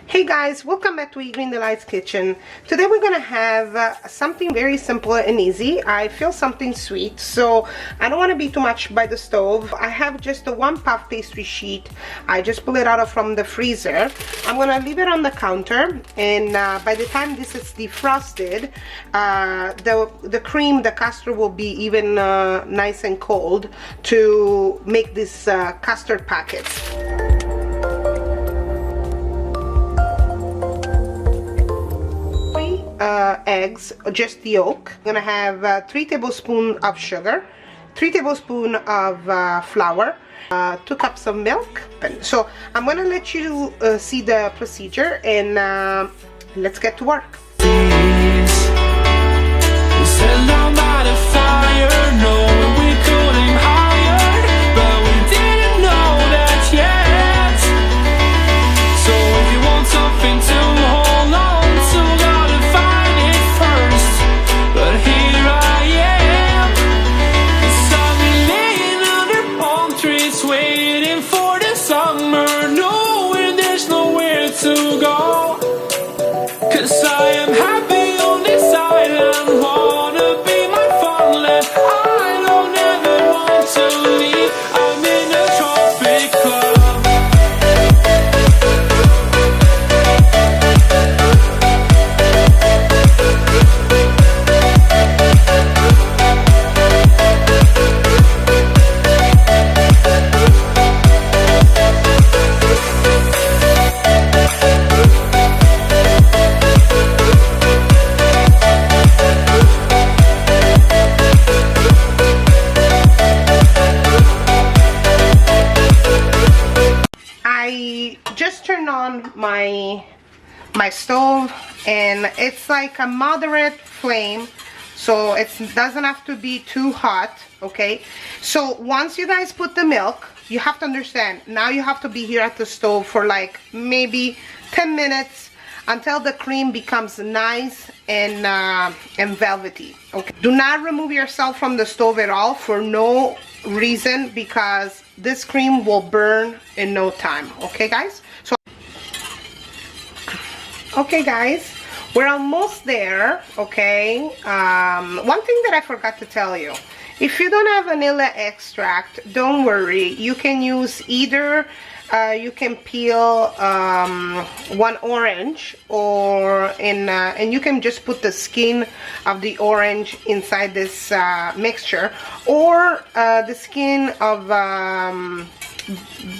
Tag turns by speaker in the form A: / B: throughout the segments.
A: Hey guys, welcome back to Green Delight's Kitchen. Today we're gonna have something very simple and easy. I feel something sweet, so I don't want to be too much by the stove. I have just a 1 puff pastry sheet. I just pulled it out from the freezer. I'm gonna leave it on the counter, and by the time this is defrosted, the cream, the custard will be even nice and cold to make this custard packets. Eggs, just the yolk. I'm gonna have 3 tablespoons of sugar, 3 tablespoons of flour, 2 cups of milk. So I'm gonna let you see the procedure, and let's get to work. My stove, and it's like a moderate flame, so it doesn't have to be too hot. Okay, so once you guys put the milk, you have to understand, now you have to be here at the stove for like maybe 10 minutes until the cream becomes nice and velvety. Okay, do not remove yourself from the stove at all for no reason, because this cream will burn in no time. Okay guys, so okay guys, we're almost there. Okay, one thing that I forgot to tell you, if you don't have vanilla extract, don't worry, you can use either you can peel 1 orange, or and you can just put the skin of the orange inside this mixture, or the skin of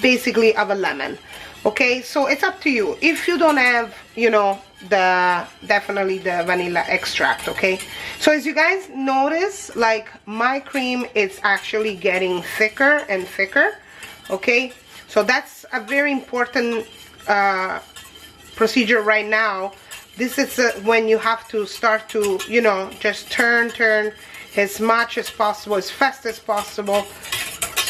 A: basically of a lemon. Okay, so it's up to you. If you don't have, you know, definitely the vanilla extract. Okay, so as you guys notice, like my cream is actually getting thicker and thicker. Okay, so that's a very important procedure right now. This is when you have to start to, you know, just turn as much as possible, as fast as possible,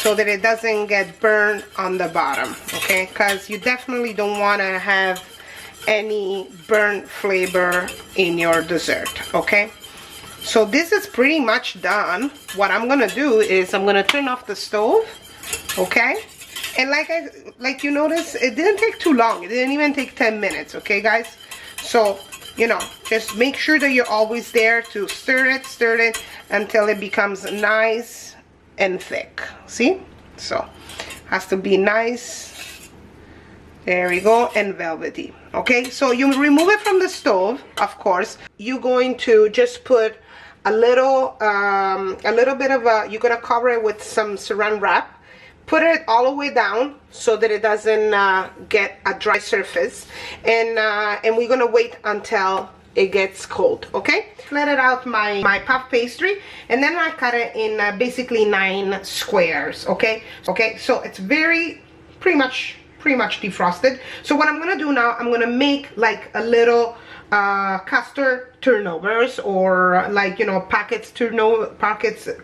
A: so that it doesn't get burned on the bottom. Okay, because you definitely don't want to have any burnt flavor in your dessert. Okay, so this is pretty much done. What I'm gonna do is I'm gonna turn off the stove. Okay, and like you notice, it didn't take too long. It didn't even take 10 minutes. Okay guys, so you know, just make sure that you're always there to stir it until it becomes nice and thick. See, so has to be nice, there we go, and velvety. Okay, so you remove it from the stove. Of course, you're going to just put a little bit of you're gonna cover it with some saran wrap, put it all the way down so that it doesn't get a dry surface, and we're gonna wait until it gets cold. Okay, flatted out my puff pastry, and then I cut it in basically 9 squares. Okay, so it's pretty much defrosted. So what I'm gonna do now, I'm gonna make like a little custard turnovers, or like, you know, packets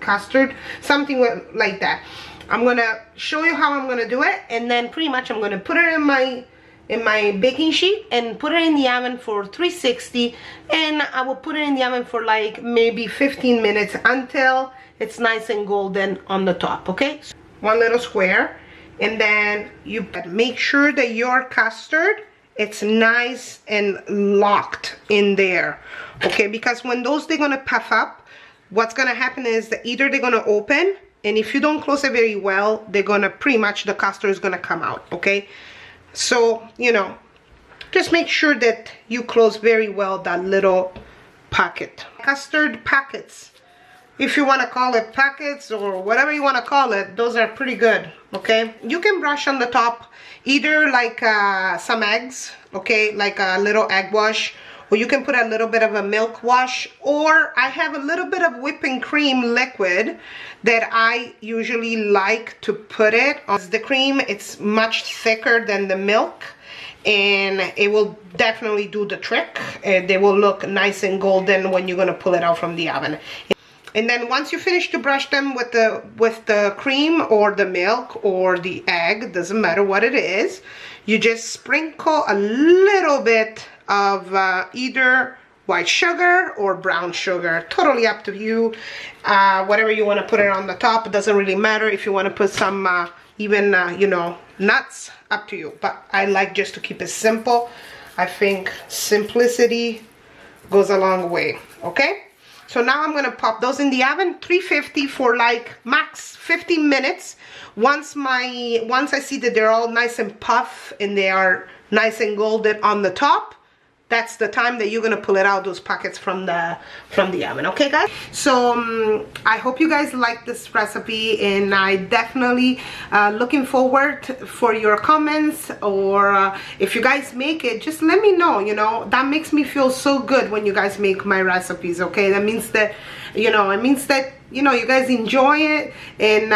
A: custard, something like that. I'm gonna show you how I'm gonna do it, and then pretty much I'm gonna put it in my baking sheet and put it in the oven for 360, and I will put it in the oven for like maybe 15 minutes until it's nice and golden on the top. Okay, one little square, and then you make sure that your custard it's nice and locked in there, okay? Because when they're gonna puff up, what's gonna happen is that either they're gonna open, and if you don't close it very well, they're gonna pretty much, the custard is gonna come out, okay? So, you know, just make sure that you close very well that little pocket. Custard packets, if you want to call it packets or whatever you want to call it, those are pretty good, okay? You can brush on the top either like some eggs, okay, like a little egg wash, or you can put a little bit of a milk wash, or I have a little bit of whipping cream liquid that I usually like to put it on the cream. It's much thicker than the milk, and it will definitely do the trick. They will look nice and golden when you're gonna pull it out from the oven. And then once you finish to brush them with the cream or the milk or the egg, doesn't matter what it is, you just sprinkle a little bit of either white sugar or brown sugar, totally up to you. Whatever you want to put it on the top, it doesn't really matter. If you want to put some even you know, nuts, up to you. But I like just to keep it simple. I think simplicity goes a long way, okay? So now I'm gonna pop those in the oven, 350 for like max 15 minutes. Once I see that they're all nice and puff and they are nice and golden on the top, that's the time that you're gonna pull it out, those packets from the oven, okay guys? So I hope you guys like this recipe, and I definitely looking forward for your comments, or if you guys make it, just let me know. You know, that makes me feel so good when you guys make my recipes, okay? That means that, you know, it means that, you know, you guys enjoy it, and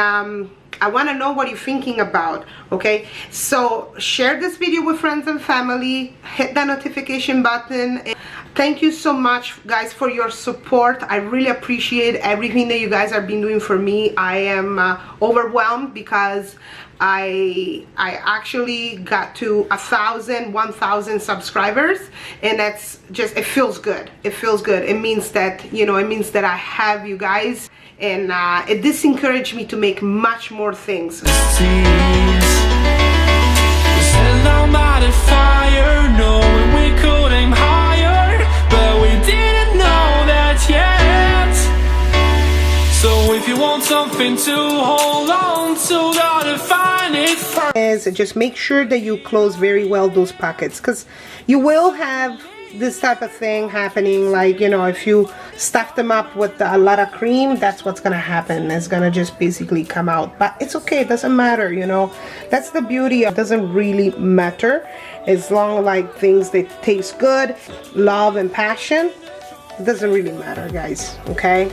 A: I want to know what you're thinking about, okay? So share this video with friends and family, hit that notification button. Thank you so much guys for your support. I really appreciate everything that you guys have been doing for me. I am overwhelmed because I actually got to 1,000 subscribers, and that's just, it feels good. It feels good. It means that, you know, it means that I have you guys, and this encouraged me to make much more things. So if you want something to hold on to, gotta find it first. Just make sure that you close very well those pockets, because you will have this type of thing happening. Like, you know, if you stuff them up with a lot of cream, that's what's gonna happen. It's gonna just basically come out, but it's okay, it doesn't matter, you know. That's the beauty of it. Doesn't really matter as long like things that taste good, love and passion. It doesn't really matter, guys, okay?